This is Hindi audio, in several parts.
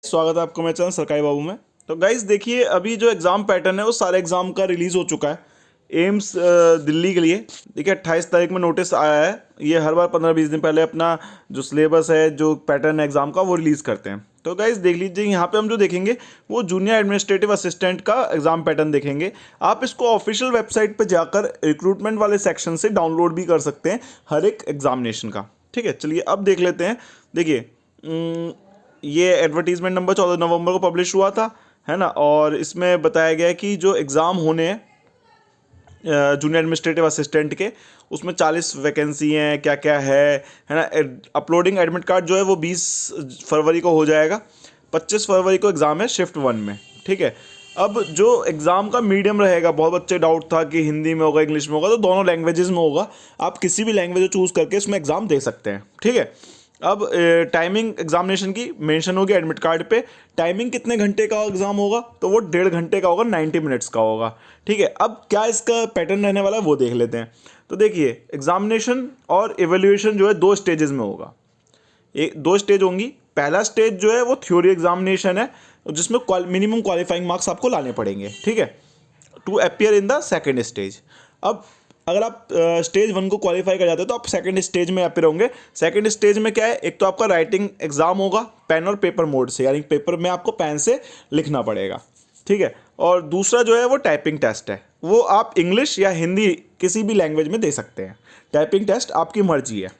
स्वागत है आपको मेरे चैनल सरकारी बाबू में। तो गाइज देखिए, अभी जो एग्ज़ाम पैटर्न है वो सारे एग्ज़ाम का रिलीज़ हो चुका है। एम्स दिल्ली के लिए देखिए 28 तारीख में नोटिस आया है। ये हर बार 15-20 दिन पहले अपना जो सिलेबस है, जो पैटर्न है एग्ज़ाम का, वो रिलीज़ करते हैं। तो गाइज देख लीजिए, यहाँ पे हम जो देखेंगे वो जूनियर एडमिनिस्ट्रेटिव असिस्टेंट का एग्ज़ाम पैटर्न देखेंगे। आप इसको ऑफिशियल वेबसाइट पर जाकर रिक्रूटमेंट वाले सेक्शन से डाउनलोड भी कर सकते हैं हर एक एग्जामिनेशन का। ठीक है, चलिए अब देख लेते हैं। देखिए ये एडवर्टीजमेंट नंबर 14 नवंबर को पब्लिश हुआ था, है ना। और इसमें बताया गया है कि जो एग्ज़ाम होने हैं जूनियर एडमिनिस्ट्रेटिव असिस्टेंट के, उसमें 40 वैकेंसी हैं, क्या क्या है ना। अपलोडिंग एडमिट कार्ड जो है वो 20 फरवरी को हो जाएगा। 25 फरवरी को एग्ज़ाम है शिफ्ट 1 में। ठीक है, अब जो एग्ज़ाम का मीडियम रहेगा, बहुत बच्चे डाउट था कि हिंदी में होगा इंग्लिश में होगा, तो दोनों लैंग्वेजेस में होगा। आप किसी भी लैंग्वेज चूज़ करके इसमें एग्ज़ाम दे सकते हैं। ठीक है, अब टाइमिंग एग्जामिनेशन की मेंशन होगी एडमिट कार्ड पे। टाइमिंग कितने घंटे का एग्ज़ाम होगा, तो वो 1.5 घंटे का होगा, 90 मिनट्स का होगा। ठीक है, अब क्या इसका पैटर्न रहने वाला है वो देख लेते हैं। तो देखिए, एग्जामिनेशन और एवेल्यूएशन जो है 2 स्टेजेस में होगा। एक 2 स्टेज होंगी। पहला स्टेज जो है वो थ्योरी एग्जामिनेशन है, जिसमें मिनिमम क्वालिफाइंग मार्क्स आपको लाने पड़ेंगे। ठीक है, to appear in the second stage. अब अगर आप स्टेज 1 को क्वालिफाई कर जाते हो तो आप सेकंड स्टेज में अपियर होंगे। सेकंड स्टेज में क्या है, एक तो आपका राइटिंग एग्जाम होगा पेन और पेपर मोड से, यानी पेपर में आपको पेन से लिखना पड़ेगा। ठीक है, और दूसरा जो है वो टाइपिंग टेस्ट है। वो आप इंग्लिश या हिंदी किसी भी लैंग्वेज में दे सकते हैं। टाइपिंग टेस्ट आपकी मर्जी है।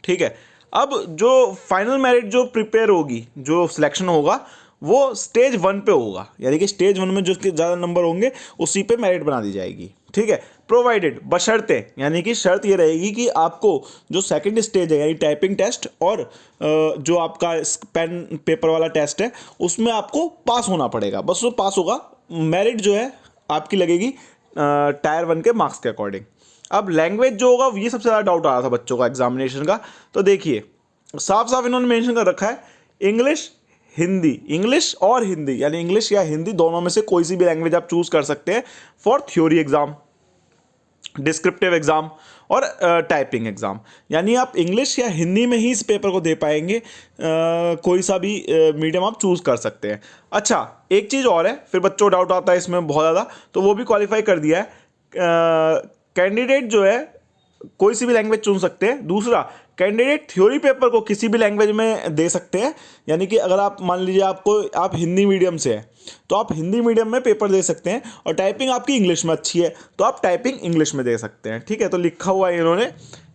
ठीक है, अब जो फाइनल मेरिट जो प्रिपेयर होगी, जो सिलेक्शन होगा, वो स्टेज 1 पे होगा। यानी कि स्टेज 1 में जो ज़्यादा नंबर होंगे उसी पे मेरिट बना दी जाएगी। ठीक है, प्रोवाइडेड, बशर्ते, यानी कि शर्त ये रहेगी कि आपको जो सेकंड स्टेज है यानी टाइपिंग टेस्ट और जो आपका पेन पेपर वाला टेस्ट है, उसमें आपको पास होना पड़ेगा। बस वो पास होगा, मेरिट जो है आपकी लगेगी टायर 1 के मार्क्स के अकॉर्डिंग। अब लैंग्वेज जो होगा, ये सबसे ज़्यादा डाउट आ रहा था बच्चों का एग्जामिनेशन का। तो देखिए, साफ साफ इन्होंने मेंशन कर रखा है, इंग्लिश हिंदी, इंग्लिश और हिंदी, यानी इंग्लिश या हिंदी दोनों में से कोई सी भी लैंग्वेज आप चूज कर सकते हैं for theory exam, descriptive exam और टाइपिंग एग्जाम। यानी आप इंग्लिश या हिंदी में ही इस पेपर को दे पाएंगे। कोई सा भी मीडियम आप चूज कर सकते हैं। अच्छा, एक चीज़ और है, फिर बच्चों को डाउट आता है इसमें बहुत ज़्यादा, तो वो भी क्वालिफाई कर दिया है। कैंडिडेट जो है कोई सी भी लैंग्वेज चुन सकते हैं। दूसरा, कैंडिडेट थ्योरी पेपर को किसी भी लैंग्वेज में दे सकते हैं। यानी कि अगर आप मान लीजिए आप हिंदी मीडियम से हैं तो आप हिंदी मीडियम में पेपर दे सकते हैं, और टाइपिंग आपकी इंग्लिश में अच्छी है तो आप टाइपिंग इंग्लिश में दे सकते हैं। ठीक है, तो लिखा हुआ है इन्होंने,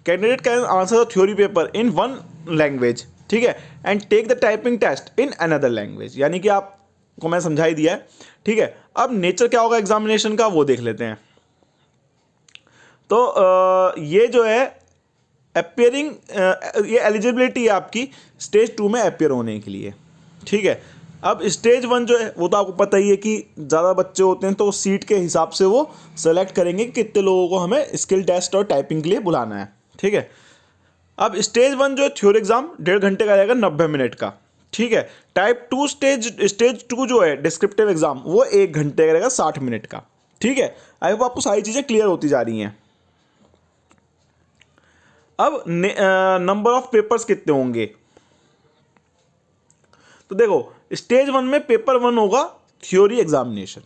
candidate can answer the theory paper in 1 language. ठीक है, and take the typing test in another language. यानी कि आपको मैं समझा ही दिया है। ठीक है, अब नेचर क्या होगा एग्जामिनेशन का वो देख लेते हैं। तो ये जो है अपियरिंग, ये एलिजिबिलिटी है आपकी स्टेज 2 में अपियर होने के लिए। ठीक है, अब स्टेज 1 जो है वो तो आपको पता ही है कि ज़्यादा बच्चे होते हैं तो सीट के हिसाब से वो सेलेक्ट करेंगे कि कितने लोगों को हमें स्किल टेस्ट और टाइपिंग के लिए बुलाना है। ठीक है, अब स्टेज 1 जो है थ्योरी एग्जाम 1.5 घंटे का रहेगा, 90 मिनट का। ठीक है, टाइप 2 स्टेज 2 जो है डिस्क्रिप्टिव एग्जाम, वो 1 घंटे का रहेगा, 60 मिनट का। ठीक है, आई होप आपको सारी चीज़ें क्लियर होती जा रही हैं। अब नंबर ऑफ पेपर्स कितने होंगे, तो देखो, स्टेज 1 में पेपर 1 होगा थ्योरी एग्जामिनेशन।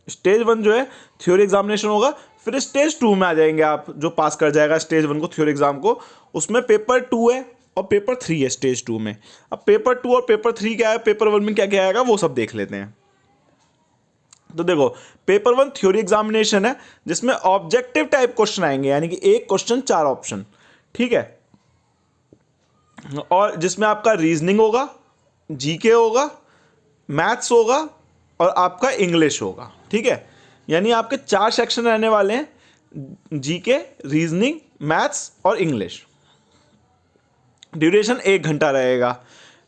स्टेज 1 जो है थ्योरी एग्जामिनेशन होगा। फिर स्टेज 2 में आ जाएंगे आप, जो पास कर जाएगा स्टेज 1 को थ्योरी एग्जाम को, उसमें पेपर 2 है और पेपर 3 है स्टेज 2 में। अब पेपर 2 और पेपर 3 क्या है, पेपर 1 में क्या क्या आएगा वो सब देख लेते हैं। तो देखो, पेपर 1 थ्योरी एग्जामिनेशन है, जिसमें ऑब्जेक्टिव टाइप क्वेश्चन आएंगे, यानी कि एक क्वेश्चन 4 ऑप्शन। ठीक है, और जिसमें आपका रीजनिंग होगा, जीके होगा, मैथ्स होगा और आपका इंग्लिश होगा। ठीक है, यानी आपके 4 सेक्शन रहने वाले हैं, जीके, रीजनिंग, मैथ्स और इंग्लिश। ड्यूरेशन 1 घंटा रहेगा।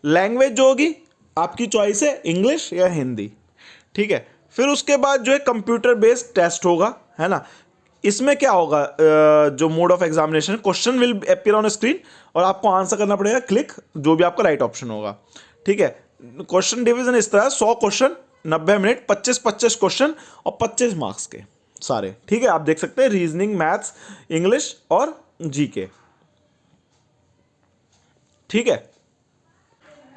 लैंग्वेज जो होगी आपकी चॉइस है, इंग्लिश या हिंदी। ठीक है, फिर उसके बाद जो है कंप्यूटर बेस्ड टेस्ट होगा, है ना। इसमें क्या होगा, जो mode of examination, question will appear on screen और आपको आंसर करना पड़ेगा क्लिक, जो भी आपका राइट ऑप्शन होगा। ठीक है, क्वेश्चन डिवीजन इस तरह, 100 क्वेश्चन, 90 मिनट, 25-25 क्वेश्चन और 25 मार्क्स के सारे। ठीक है, आप देख सकते हैं रीजनिंग, मैथ्स, इंग्लिश और जीके। ठीक है,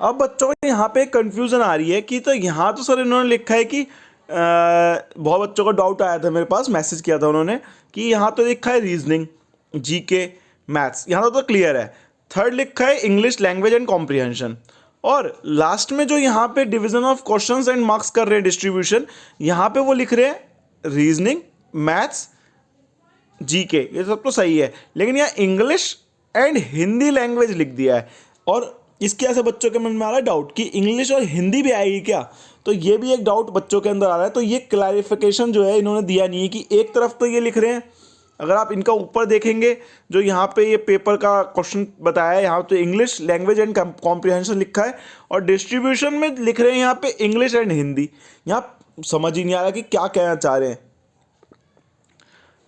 अब बच्चों को यहाँ पे कंफ्यूजन आ रही है कि तो यहाँ तो सर इन्होंने लिखा है कि बहुत बच्चों को डाउट आया था मेरे पास, मैसेज किया था उन्होंने कि यहाँ तो लिखा है रीजनिंग, जीके, मैथ्स, यहाँ तो क्लियर है। थर्ड लिखा है इंग्लिश लैंग्वेज एंड कॉम्प्रिहेंशन, और लास्ट में जो यहाँ पे division of questions and marks कर रहे हैं डिस्ट्रीब्यूशन, यहाँ पे वो लिख रहे हैं रीजनिंग, मैथ्स, जीके, ये सब तो सही है, लेकिन यहाँ इंग्लिश एंड हिंदी लैंग्वेज लिख दिया है। और इसके ऐसे बच्चों के मन में आ रहा है डाउट कि इंग्लिश और हिंदी भी आएगी क्या, तो ये भी एक डाउट बच्चों के अंदर आ रहा है। तो ये क्लैरिफिकेशन जो है इन्होंने दिया नहीं है कि एक तरफ तो ये लिख रहे हैं, अगर आप इनका ऊपर देखेंगे जो यहाँ पे ये पेपर का क्वेश्चन बताया है, यहाँ तो इंग्लिश लैंग्वेज एंड कॉम्प्रिहेंशन लिखा है, और डिस्ट्रीब्यूशन में लिख रहे हैं यहाँ पे इंग्लिश एंड हिंदी। यहाँ समझ ही नहीं आ रहा कि क्या कहना चाह रहे हैं।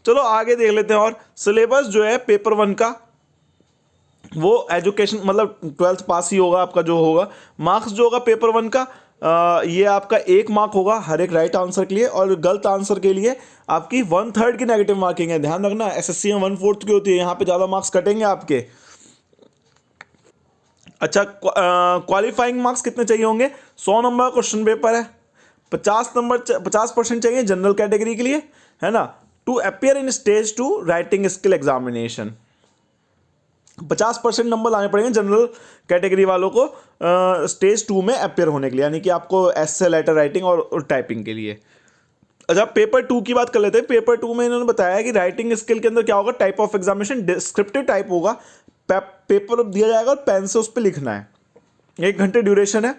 चलो आगे देख लेते हैं। और सिलेबस जो है पेपर 1 का, वो एजुकेशन मतलब 12th पास ही होगा आपका जो होगा। मार्क्स जो होगा पेपर 1 का, ये आपका 1 मार्क होगा हर एक राइट आंसर के लिए, और गलत आंसर के लिए आपकी 1/3 की नेगेटिव मार्किंग है। ध्यान रखना, एसएससी में 1/4 की होती है, यहाँ पे ज़्यादा मार्क्स कटेंगे आपके। अच्छा, क्वालिफाइंग मार्क्स कितने चाहिए होंगे? 100 नंबर क्वेश्चन पेपर है, 50% चाहिए जनरल कैटेगरी के लिए, है ना, to appear in stage 2 writing skill examination. 50% number लाने पड़ेंगे जनरल कैटेगरी वालों को स्टेज 2 में अपियर होने के लिए, यानी कि आपको एसे, लेटर राइटिंग और टाइपिंग के लिए। अच्छा, पेपर 2 की बात कर लेते हैं। पेपर 2 में इन्होंने बताया कि राइटिंग स्किल के अंदर क्या होगा, type of examination descriptive type होगा, पेपर दिया जाएगा और पेन से उस पर लिखना है, 1 घंटे ड्यूरेशन है।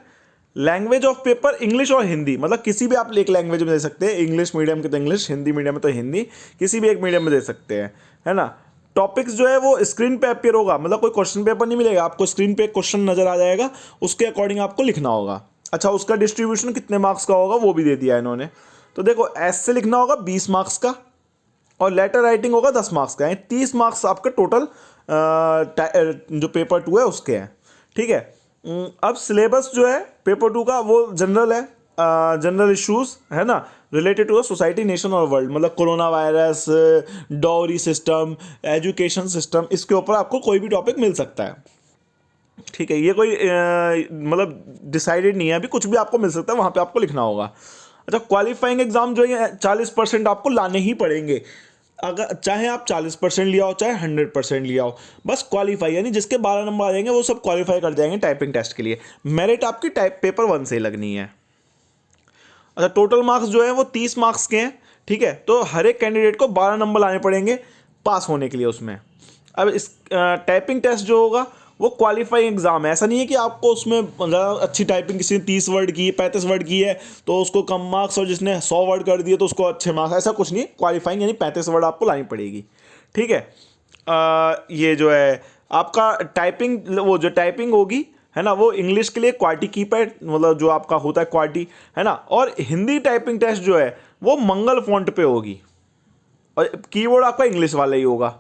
लैंग्वेज ऑफ पेपर इंग्लिश और हिंदी, मतलब किसी भी आप एक लैंग्वेज में दे सकते हैं, इंग्लिश मीडियम के तो इंग्लिश, हिंदी मीडियम में तो हिंदी, किसी भी एक मीडियम में दे सकते हैं, है ना। टॉपिक्स जो है वो स्क्रीन पे अपियर होगा, मतलब कोई क्वेश्चन पेपर नहीं मिलेगा आपको, स्क्रीन पे क्वेश्चन नजर आ जाएगा, उसके अकॉर्डिंग आपको लिखना होगा। अच्छा, उसका डिस्ट्रीब्यूशन कितने मार्क्स का होगा वो भी दे दिया है इन्होंने। तो देखो, एस से लिखना होगा 20 मार्क्स का, और लेटर राइटिंग होगा 10 मार्क्स का, यानी 30 मार्क्स आपका टोटल जो पेपर 2 है उसके हैं। ठीक है, अब सिलेबस जो है पेपर 2 का वो जनरल है, जनरल इश्यूज, है ना, रिलेटेड टू सोसाइटी, नेशन और वर्ल्ड, मतलब corona virus, dowry system, education system, इसके ऊपर आपको कोई भी टॉपिक मिल सकता है। ठीक है, ये कोई मतलब डिसाइडेड नहीं है अभी, कुछ भी आपको मिल सकता है, वहाँ पे आपको लिखना होगा। अच्छा, क्वालिफाइंग एग्जाम जो है 40% आपको लाने ही पड़ेंगे, अगर चाहे आप 40% लिया हो चाहे 100% लिया हो, बस क्वालिफाई, यानी जिसके 12 नंबर आ जाएंगे वो सब क्वालिफाई कर जाएंगे टाइपिंग टेस्ट के लिए। मेरिट आपकी टाइप पेपर 1 से लगनी है। अच्छा, टोटल मार्क्स जो है वो 30 मार्क्स के हैं। ठीक है, तो हर एक कैंडिडेट को 12 नंबर लाने पड़ेंगे पास होने के लिए उसमें। अब इस टाइपिंग टेस्ट जो होगा वो क्वालिफाइंग एग्जाम है, ऐसा नहीं है कि आपको उसमें मतलब अच्छी टाइपिंग किसी ने 30 वर्ड की, 35 वर्ड की है तो उसको कम मार्क्स, और जिसने 100 वर्ड कर दिए तो उसको अच्छे मार्क्स, ऐसा कुछ नहीं। क्वालिफाइंग यानी 35 वर्ड आपको लानी पड़ेगी। ठीक है, ये जो है आपका टाइपिंग, वो जो टाइपिंग होगी, है ना, वो इंग्लिश के लिए क्वार्टी कीपैड, मतलब जो आपका होता है क्वार्टी, है ना, और हिंदी टाइपिंग टेस्ट जो है वो मंगल फॉन्ट पे होगी, और कीबोर्ड आपका इंग्लिश वाला ही होगा।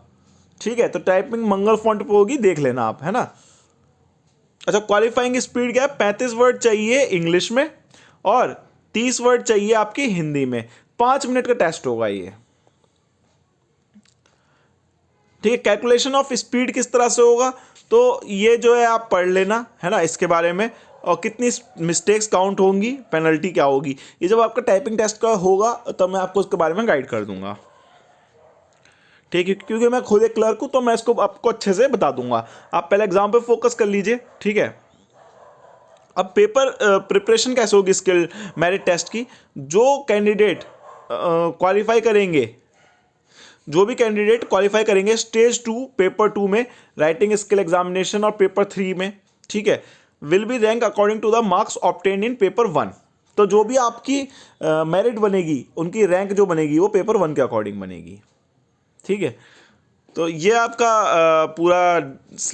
ठीक है, तो टाइपिंग मंगल फॉन्ट पे होगी, देख लेना आप, है ना। अच्छा, क्वालिफाइंग स्पीड क्या है? 35 वर्ड चाहिए इंग्लिश में और 30 वर्ड चाहिए आपकी हिंदी में। 5 मिनट का टेस्ट होगा ये। ठीक है, कैलकुलेशन ऑफ स्पीड किस तरह से होगा, तो ये जो है आप पढ़ लेना, है ना, इसके बारे में, और कितनी मिस्टेक्स काउंट होंगी, पेनल्टी क्या होगी, ये जब आपका टाइपिंग टेस्ट का होगा तब मैं आपको इसके बारे में गाइड कर दूंगा। ठीक है, क्योंकि मैं खुद एक क्लर्क हूँ तो मैं इसको आपको अच्छे से बता दूंगा। आप पहले एग्जाम पे फोकस कर लीजिए। ठीक है, अब पेपर प्रिपरेशन कैसे होगी स्किल मेरिट टेस्ट की? जो कैंडिडेट क्वालिफाई करेंगे, जो भी कैंडिडेट क्वालिफाई करेंगे स्टेज 2 पेपर 2 में, राइटिंग स्किल एग्जामिनेशन और पेपर 3 में, ठीक है, will be rank according to the marks obtained in paper 1। तो जो भी आपकी मेरिट बनेगी, उनकी रैंक जो बनेगी वो पेपर 1 के अकॉर्डिंग बनेगी। ठीक है, तो ये आपका पूरा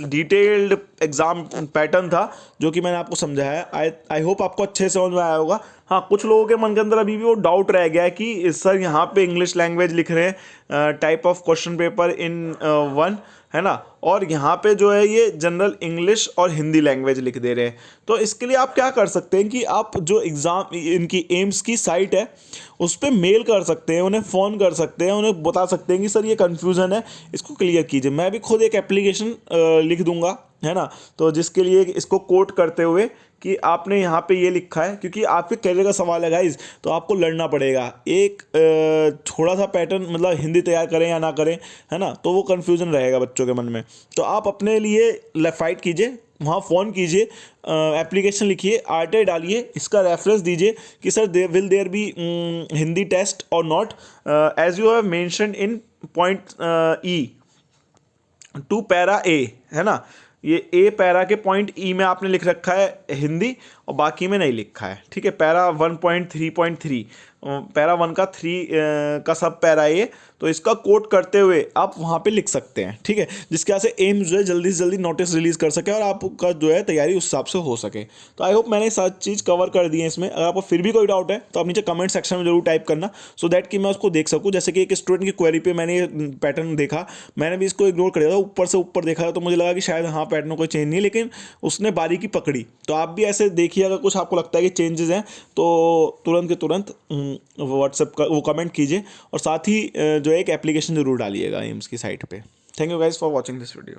डिटेल्ड एग्ज़ाम पैटर्न था जो कि मैंने आपको समझाया। आई होप आपको अच्छे से समझ में आया होगा। हाँ, कुछ लोगों के मन के अंदर अभी भी वो डाउट रह गया है कि सर यहाँ पे इंग्लिश लैंग्वेज लिख रहे हैं, type of question paper in 1, है ना, और यहाँ पे जो है ये जनरल इंग्लिश और हिंदी लैंग्वेज लिख दे रहे हैं। तो इसके लिए आप क्या कर सकते हैं कि आप जो एग्ज़ाम इनकी एम्स की साइट है उस पर मेल कर सकते हैं, उन्हें फ़ोन कर सकते हैं, उन्हें बता सकते हैं कि सर ये कन्फ्यूज़न है, इसको क्लियर कीजिए। मैं भी खुद एक एप्लीकेशन लिख दूंगा, है ना, तो जिसके लिए इसको कोट करते हुए कि आपने यहाँ पे ये लिखा है, क्योंकि आपके करियर का सवाल है गाइज, तो आपको लड़ना पड़ेगा। एक थोड़ा सा पैटर्न मतलब हिंदी तैयार करें या ना करें, है ना, तो वो कन्फ्यूज़न रहेगा बच्चों के मन में। तो आप अपने लिए फाइट कीजिए, वहाँ फ़ोन कीजिए, एप्लीकेशन लिखिए, आरटीआई डालिए, इसका रेफरेंस दीजिए कि sir will there be Hindi test और not, as you have mentioned in point E two para A, है ना। ये ए पैरा के पॉइंट ई में आपने लिख रखा है हिंदी और बाकी में नहीं लिखा है, ठीक है। पैरा 1.3.3 पैरा 1 का 3 का सब पैरा ए, तो इसका कोट करते हुए आप वहाँ पे लिख सकते हैं, ठीक है, जिसके वजह से एम्स जो है जल्दी से जल्दी नोटिस रिलीज़ कर सके और आपका जो है तैयारी उस हिसाब से हो सके। तो आई होप मैंने सारी चीज़ कवर कर दी है इसमें। अगर आपको फिर भी कोई डाउट है तो आप नीचे कमेंट सेक्शन में जरूर टाइप करना, सो दैट कि मैं उसको देख सकूँ। जैसे कि एक स्टूडेंट की क्वेरी पे मैंने ये पैटर्न देखा, मैंने भी इसको इग्नोर कर दिया था, ऊपर से ऊपर देखा तो मुझे लगा कि शायद हाँ पैटर्न में कोई चेंज नहीं है, लेकिन उसने बारीकी पकड़ी। तो आप भी ऐसे देखिए, अगर कुछ आपको लगता है कि चेंजेस हैं तो तुरंत के तुरंत व्हाट्सएप का वो कमेंट कीजिए, और साथ ही जो है एक एप्लीकेशन जरूर डालिएगा एम्स की साइट पे। Thank you guys for watching this video.